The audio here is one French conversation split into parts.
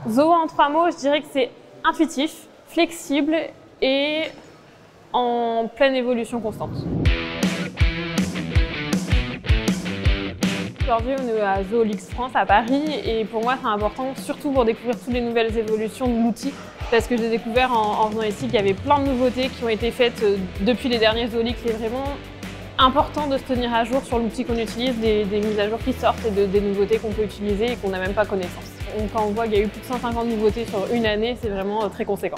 Zoho en 3 mots, je dirais que c'est intuitif, flexible et en pleine évolution constante. Aujourd'hui, on est à Zoolix France à Paris et pour moi, c'est important, surtout pour découvrir toutes les nouvelles évolutions de l'outil, parce que j'ai découvert en venant ici qu'il y avait plein de nouveautés qui ont été faites depuis les derniers Zoolix. C'est vraiment important de se tenir à jour sur l'outil qu'on utilise, des mises à jour qui sortent et des nouveautés qu'on peut utiliser et qu'on n'a même pas connaissance. Donc, quand on voit qu'il y a eu plus de 150 nouveautés sur une année, c'est vraiment très conséquent.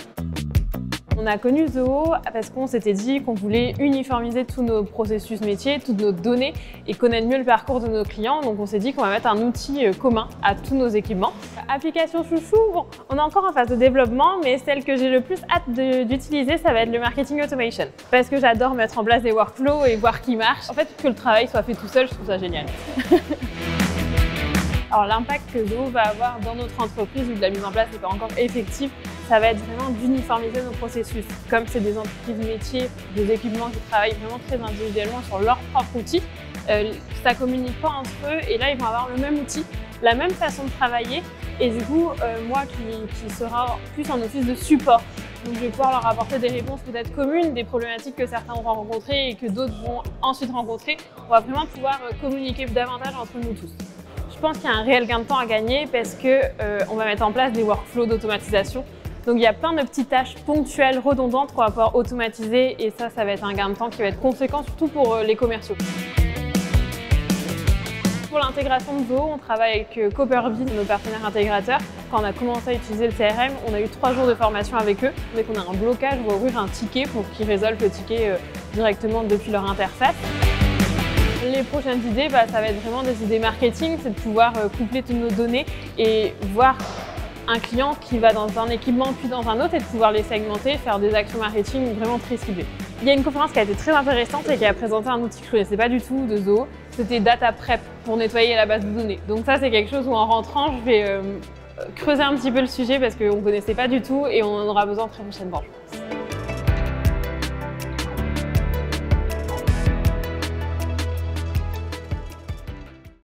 On a connu Zoho parce qu'on s'était dit qu'on voulait uniformiser tous nos processus métiers, toutes nos données et connaître mieux le parcours de nos clients. Donc on s'est dit qu'on va mettre un outil commun à tous nos équipements. Application chouchou, bon, on est encore en phase de développement, mais celle que j'ai le plus hâte d'utiliser, ça va être le marketing automation. Parce que j'adore mettre en place des workflows et voir qui marche. En fait, que le travail soit fait tout seul, je trouve ça génial. Alors l'impact que Zoho va avoir dans notre entreprise, où la mise en place n'est pas encore effective, ça va être vraiment d'uniformiser nos processus. Comme c'est des entreprises métiers, des équipements qui travaillent vraiment très individuellement sur leur propre outil, ça ne communique pas entre eux et là ils vont avoir le même outil, la même façon de travailler et du coup moi qui sera plus en office de support. Donc je vais pouvoir leur apporter des réponses peut-être communes, des problématiques que certains vont rencontrer et que d'autres vont ensuite rencontrer. On va vraiment pouvoir communiquer davantage entre nous tous. Je pense qu'il y a un réel gain de temps à gagner parce qu'on va mettre en place des workflows d'automatisation. Donc il y a plein de petites tâches ponctuelles, redondantes qu'on va pouvoir automatiser et ça va être un gain de temps qui va être conséquent, surtout pour les commerciaux. Pour l'intégration de Zoho, on travaille avec Copperbee, nos partenaires intégrateurs. Quand on a commencé à utiliser le CRM, on a eu 3 jours de formation avec eux. Dès qu'on a un blocage, on va ouvrir un ticket pour qu'ils résolvent le ticket directement depuis leur interface. Les prochaines idées, ça va être vraiment des idées marketing, c'est de pouvoir coupler toutes nos données et voir un client qui va dans un équipement puis dans un autre et de pouvoir les segmenter, faire des actions marketing vraiment très ciblées. Il y a une conférence qui a été très intéressante et qui a présenté un outil que je ne connaissais pas du tout de Zoho, c'était Data Prep pour nettoyer la base de données. Donc ça c'est quelque chose où en rentrant je vais creuser un petit peu le sujet parce qu'on ne connaissait pas du tout et on en aura besoin très prochainement.